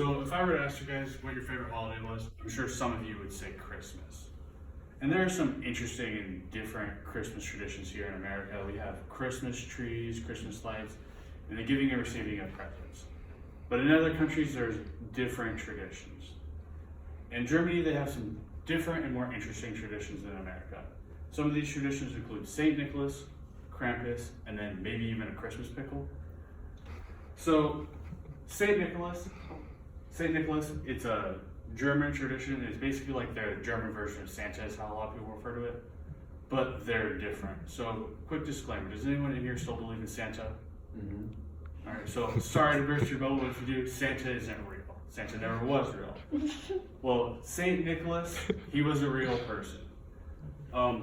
So if I were to ask you guys what your favorite holiday was, I'm sure some of you would say Christmas. And there are some interesting and different Christmas traditions here in America. We have Christmas trees, Christmas lights, and the giving and receiving of presents. But in other countries, there's different traditions. In Germany, they have some different and more interesting traditions than America. Some of these traditions include St. Nicholas, Krampus, and then maybe even a Christmas pickle. So, St. Nicholas, it's a German tradition. It's basically like their German version of Santa is how a lot of people refer to it, but they're different. So, quick disclaimer, does anyone in here still believe in Santa? Mm-hmm. All right, so sorry to burst your bubble, but if you do, Santa isn't real. Santa never was real. Well, St. Nicholas, he was a real person.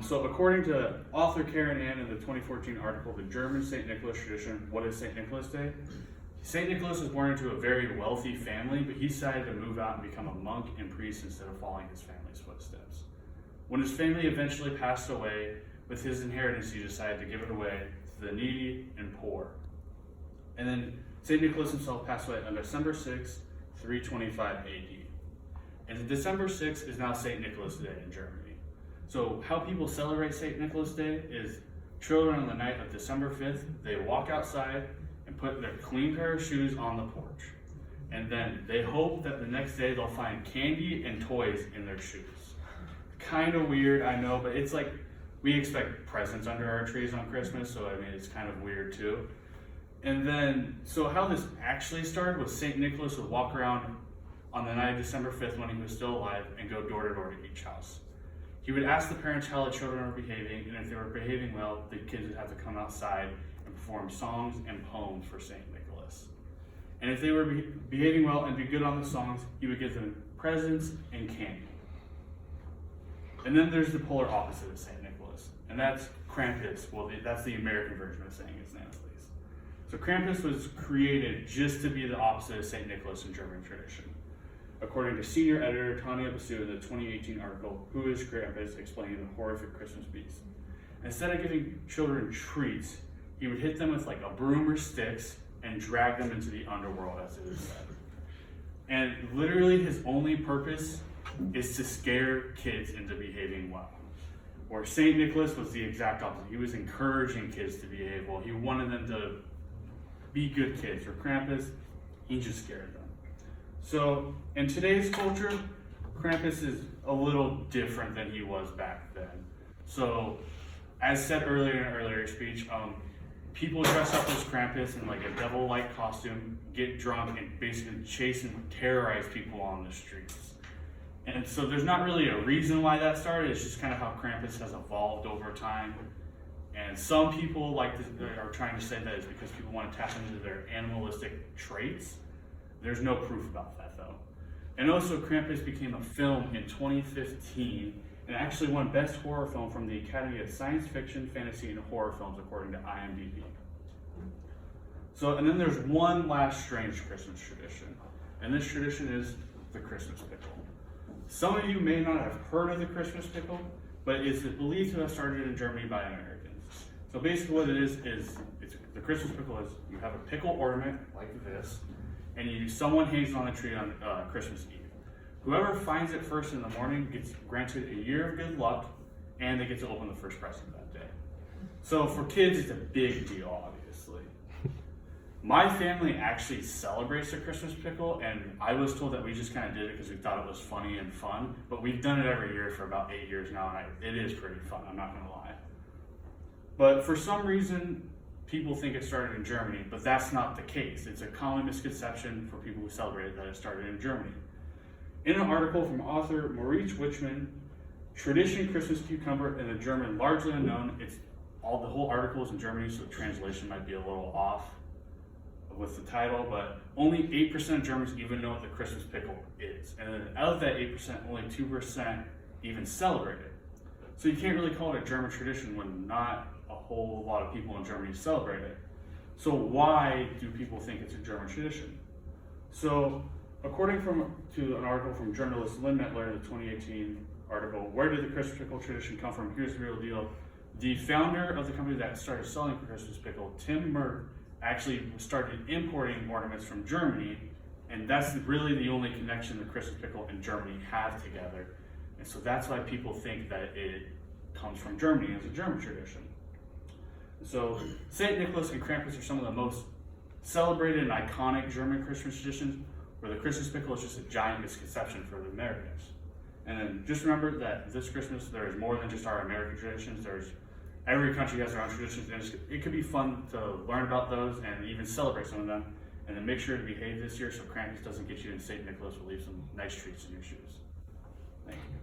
So according to author Karen Ann in the 2014 article, The German St. Nicholas Tradition, What is St. Nicholas Day? St. Nicholas was born into a very wealthy family, but he decided to move out and become a monk and priest instead of following his family's footsteps. When his family eventually passed away, with his inheritance, he decided to give it away to the needy and poor. And then St. Nicholas himself passed away on December 6, 325 AD. And December 6 is now St. Nicholas Day in Germany. So how people celebrate St. Nicholas Day is children on the night of December 5th, they walk outside and put their clean pair of shoes on the porch. And then they hope that the next day they'll find candy and toys in their shoes. Kind of weird, I know, but it's like we expect presents under our trees on Christmas, so I mean, it's kind of weird too. And then, so how this actually started was St. Nicholas would walk around on the night of December 5th when he was still alive and go door to door to each house. He would ask the parents how the children were behaving, and if they were behaving well, the kids would have to come outside and perform songs and poems for St. Nicholas. And if they were behaving well and be good on the songs, he would give them presents and candy. And then there's the polar opposite of St. Nicholas, and that's Krampus. Well, that's the American version of saying his name, at least. So Krampus was created just to be the opposite of St. Nicholas in German tradition. According to senior editor Tanya Basu in the 2018 article, Who is Krampus? Explaining the horrific Christmas beast. Instead of giving children treats, he would hit them with like a broom or sticks and drag them into the underworld, as it is said. And literally his only purpose is to scare kids into behaving well. Where St. Nicholas was the exact opposite. He was encouraging kids to behave well. He wanted them to be good kids. For Krampus, he just scared them. So in today's culture, Krampus is a little different than he was back then. So as said earlier in an earlier speech, people dress up as Krampus in like a devil-like costume, get drunk, and basically chase and terrorize people on the streets. And so there's not really a reason why that started. It's just kind of how Krampus has evolved over time. And some people are trying to say that it's because people want to tap into their animalistic traits. There's no proof about that though. And also Krampus became a film in 2015 and actually won Best Horror Film from the Academy of Science Fiction, Fantasy, and Horror Films according to IMDb. So, and then there's one last strange Christmas tradition. And this tradition is the Christmas pickle. Some of you may not have heard of the Christmas pickle, but it's believed to have started in Germany by Americans. So basically what it is the Christmas pickle is you have a pickle ornament like this, and someone hangs it on the tree on Christmas Eve. Whoever finds it first in the morning gets granted a year of good luck, and they get to open the first present that day. So for kids, it's a big deal, obviously. My family actually celebrates the Christmas pickle, and I was told that we just kind of did it because we thought it was funny and fun, but we've done it every year for about 8 years now, and it is pretty fun, I'm not gonna lie. But for some reason, people think it started in Germany, but that's not the case. It's a common misconception for people who celebrate it that it started in Germany. In an article from author Maurice Wichmann, Tradition Christmas Cucumber in the German Largely Unknown, the whole article is in Germany, so the translation might be a little off with the title, but only 8% of Germans even know what the Christmas pickle is. And then out of that 8%, only 2% even celebrate it. So you can't really call it a German tradition when not a whole lot of people in Germany celebrate it. So why do people think it's a German tradition? So according to an article from journalist Lynn Mettler in the 2018 article, Where did the Christmas pickle tradition come from? Here's the real deal. The founder of the company that started selling the Christmas pickle, Tim Merck, actually started importing ornaments from Germany And that's really the only connection the Christmas pickle and Germany have together. And so that's why people think that it comes from Germany as a German tradition. So St. Nicholas and Krampus are some of the most celebrated and iconic German Christmas traditions, where the Christmas pickle is just a giant misconception for the Americans. And then just remember that this Christmas, there is more than just our American traditions. Every country has their own traditions, and it could be fun to learn about those and even celebrate some of them. And then make sure to behave this year so Krampus doesn't get you and St. Nicholas will leave some nice treats in your shoes. Thank you.